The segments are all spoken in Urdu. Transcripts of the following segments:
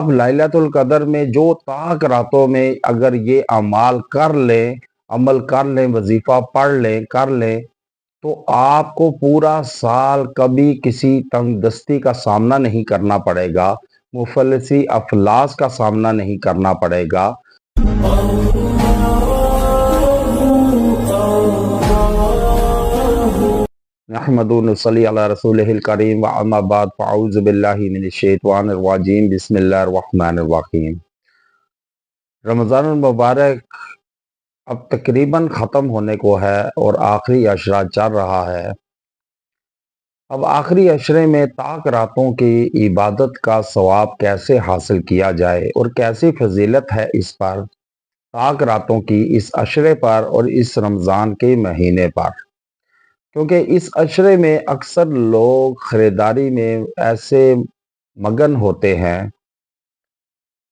اب لائلۃ القدر میں جو طاق راتوں میں اگر یہ عمل کر لیں، وظیفہ پڑھ لیں، کر لیں، تو آپ کو پورا سال کبھی کسی تنگ دستی کا سامنا نہیں کرنا پڑے گا، مفلسی افلاس کا سامنا نہیں کرنا پڑے گا۔ نحمد نصلی علی رسولہ الکریم واما بعد فاعوذ باللہ من الشیطان الرجیم بسم اللہ الرحمن الرحیم۔ رمضان المبارک اب تقریباً ختم ہونے کو ہے اور آخری عشرہ چل رہا ہے۔ اب آخری عشرے میں طاق راتوں کی عبادت کا ثواب کیسے حاصل کیا جائے اور کیسی فضیلت ہے اس پر، طاق راتوں کی اس عشرے پر اور اس رمضان کے مہینے پر، کیونکہ اس عشرے میں اکثر لوگ خریداری میں ایسے مگن ہوتے ہیں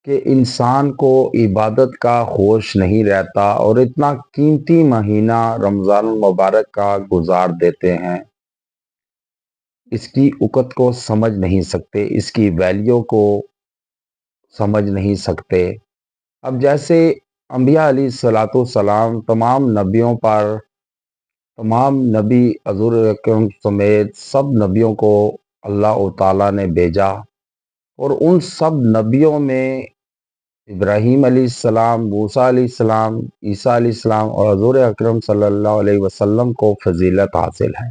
کہ انسان کو عبادت کا ہوش نہیں رہتا اور اتنا قیمتی مہینہ رمضان المبارک کا گزار دیتے ہیں، اس کی اکت کو سمجھ نہیں سکتے، اس کی ویلیو کو سمجھ نہیں سکتے۔ اب جیسے انبیاء علیہ الصلوۃ والسلام تمام نبی حضور اکرم سمیت سب نبیوں کو اللہ تعالیٰ نے بھیجا، اور ان سب نبیوں میں ابراہیم علیہ السلام، موسیٰ علیہ السلام، عیسیٰ علیہ السلام اور حضور اکرم صلی اللہ علیہ وسلم کو فضیلت حاصل ہے،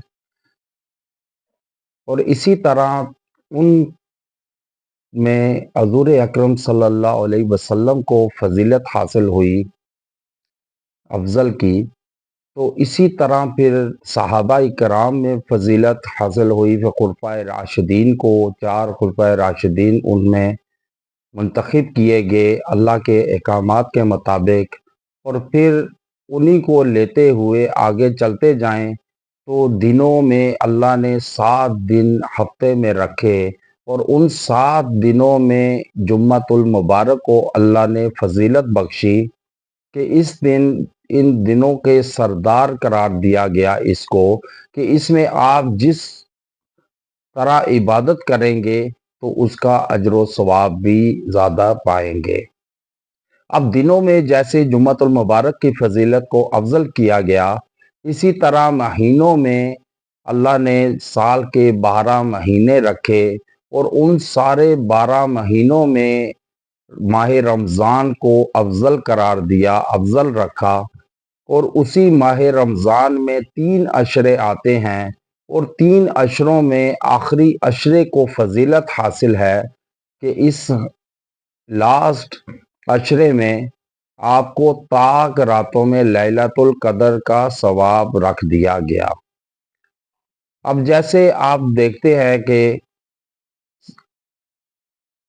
اور اسی طرح ان میں حضور اکرم صلی اللہ علیہ وسلم کو فضیلت حاصل ہوئی افضل کی، تو اسی طرح پھر صحابہ کرام میں فضیلت حاصل ہوئی، پھر خلفائے راشدین کو 4 خلفائے راشدین ان میں منتخب کیے گئے اللہ کے احکامات کے مطابق، اور پھر انہی کو لیتے ہوئے آگے چلتے جائیں تو دنوں میں اللہ نے 7 دن ہفتے میں رکھے، اور ان 7 دنوں میں جمعۃ المبارک کو اللہ نے فضیلت بخشی کہ ان دنوں کے سردار قرار دیا گیا اس کو، کہ اس میں آپ جس طرح عبادت کریں گے تو اس کا اجر و ثواب بھی زیادہ پائیں گے۔ اب دنوں میں جیسے جمعۃ المبارک کی فضیلت کو افضل کیا گیا، اسی طرح مہینوں میں اللہ نے سال کے 12 مہینے رکھے، اور ان سارے 12 مہینوں میں ماہ رمضان کو افضل قرار دیا، افضل رکھا، اور اسی ماہ رمضان میں 3 عشرے آتے ہیں، اور 3 عشروں میں آخری عشرے کو فضیلت حاصل ہے کہ اس لاسٹ عشرے میں آپ کو طاق راتوں میں ليلۃ القدر کا ثواب رکھ دیا گیا۔ اب جیسے آپ دیکھتے ہیں کہ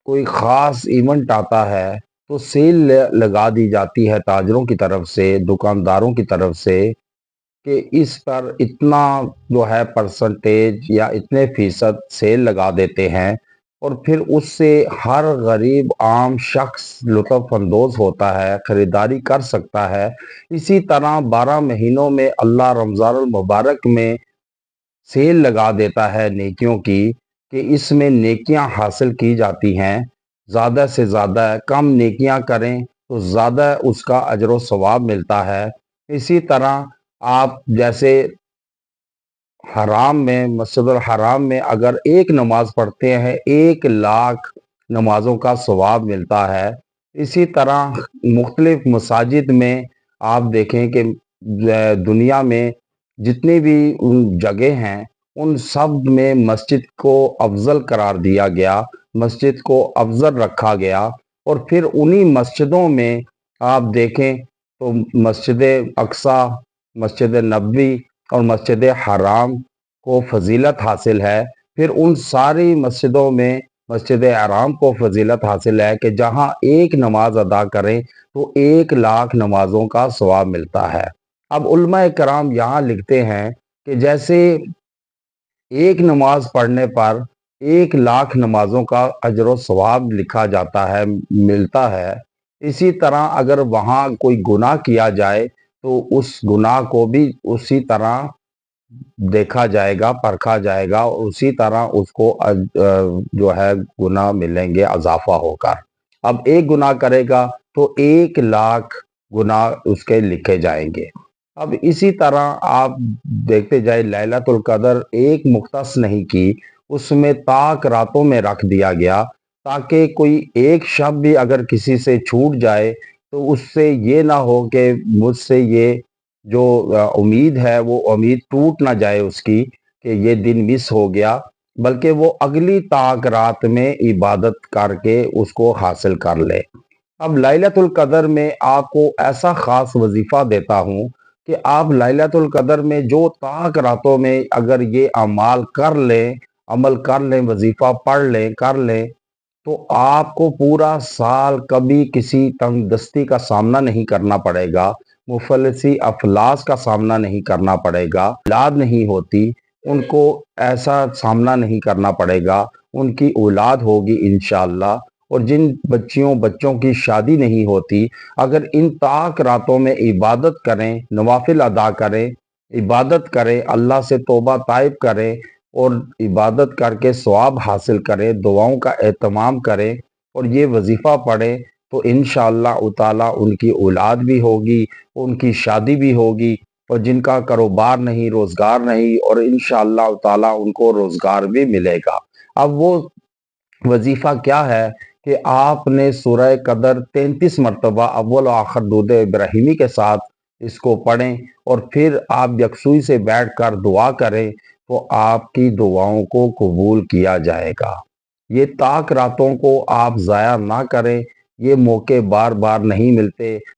کوئی خاص ایونٹ آتا ہے تو سیل لگا دی جاتی ہے تاجروں کی طرف سے، دکانداروں کی طرف سے، کہ اس پر اتنا جو ہے پرسنٹیج یا اتنے فیصد سیل لگا دیتے ہیں، اور پھر اس سے ہر غریب عام شخص لطف اندوز ہوتا ہے، خریداری کر سکتا ہے۔ اسی طرح 12 مہینوں میں اللہ رمضان المبارک میں سیل لگا دیتا ہے نیکیوں کی، کہ اس میں نیکیاں حاصل کی جاتی ہیں، زیادہ سے زیادہ کم نیکیاں کریں تو زیادہ اس کا اجر و ثواب ملتا ہے۔ اسی طرح آپ جیسے حرام میں، مسجد الحرام میں اگر ایک نماز پڑھتے ہیں 1 لاکھ نمازوں کا ثواب ملتا ہے۔ اسی طرح مختلف مساجد میں آپ دیکھیں کہ دنیا میں جتنی بھی جگہ ہیں ان سب میں مسجد کو افضل قرار دیا گیا، مسجد کو افضل رکھا گیا، اور پھر انہی مسجدوں میں آپ دیکھیں تو مسجد اقصی، مسجد نبوی اور مسجد حرام کو فضیلت حاصل ہے۔ پھر ان ساری مسجدوں میں مسجد حرام کو فضیلت حاصل ہے کہ جہاں ایک نماز ادا کریں تو 1 لاکھ نمازوں کا ثواب ملتا ہے۔ اب علماء کرام یہاں لکھتے ہیں کہ جیسے ایک نماز پڑھنے پر 1 لاکھ نمازوں کا اجر و ثواب لکھا جاتا ہے، ملتا ہے، اسی طرح اگر وہاں کوئی گناہ کیا جائے تو اس گناہ کو بھی اسی طرح دیکھا جائے گا، پرکھا جائے گا، اور اسی طرح اس کو جو ہے گناہ ملیں گے اضافہ ہو کر۔ اب ایک گناہ کرے گا تو 1,00,000 گناہ اس کے لکھے جائیں گے۔ اب اسی طرح آپ دیکھتے جائے لیلۃ القدر ایک مختص نہیں کی، اس میں طاق راتوں میں رکھ دیا گیا تاکہ کوئی ایک شب بھی اگر کسی سے چھوٹ جائے تو اس سے یہ نہ ہو کہ مجھ سے یہ جو امید ہے وہ امید ٹوٹ نہ جائے اس کی کہ یہ دن مس ہو گیا، بلکہ وہ اگلی طاق رات میں عبادت کر کے اس کو حاصل کر لے۔ اب لیلۃ القدر میں آپ کو ایسا خاص وظیفہ دیتا ہوں کہ آپ لیلۃ القدر میں جو طاق راتوں میں اگر یہ اعمال کر لیں، عمل کر لیں، وظیفہ پڑھ لیں، کر لیں، تو آپ کو پورا سال کبھی کسی تنگ دستی کا سامنا نہیں کرنا پڑے گا، مفلسی افلاس کا سامنا نہیں کرنا پڑے گا، اولاد نہیں ہوتی ان کو ایسا سامنا نہیں کرنا پڑے گا، ان کی اولاد ہوگی انشاءاللہ، اور جن بچوں کی شادی نہیں ہوتی، اگر ان طاق راتوں میں عبادت کریں، نوافل ادا کریں، عبادت کریں، اللہ سے توبہ طائب کریں اور عبادت کر کے ثواب حاصل کریں، دعاؤں کا اہتمام کریں اور یہ وظیفہ پڑھیں، تو انشاءاللہ تعالی ان کی اولاد بھی ہوگی، ان کی شادی بھی ہوگی، اور جن کا کاروبار نہیں، روزگار نہیں، اور انشاءاللہ تعالی ان کو روزگار بھی ملے گا۔ اب وہ وظیفہ کیا ہے کہ آپ نے سورہ قدر 33 مرتبہ اول و آخر درود ابراہیمی کے ساتھ اس کو پڑھیں اور پھر آپ یکسوئی سے بیٹھ کر دعا کریں تو آپ کی دعاؤں کو قبول کیا جائے گا۔ یہ طاق راتوں کو آپ ضائع نہ کریں، یہ موقع بار بار نہیں ملتے۔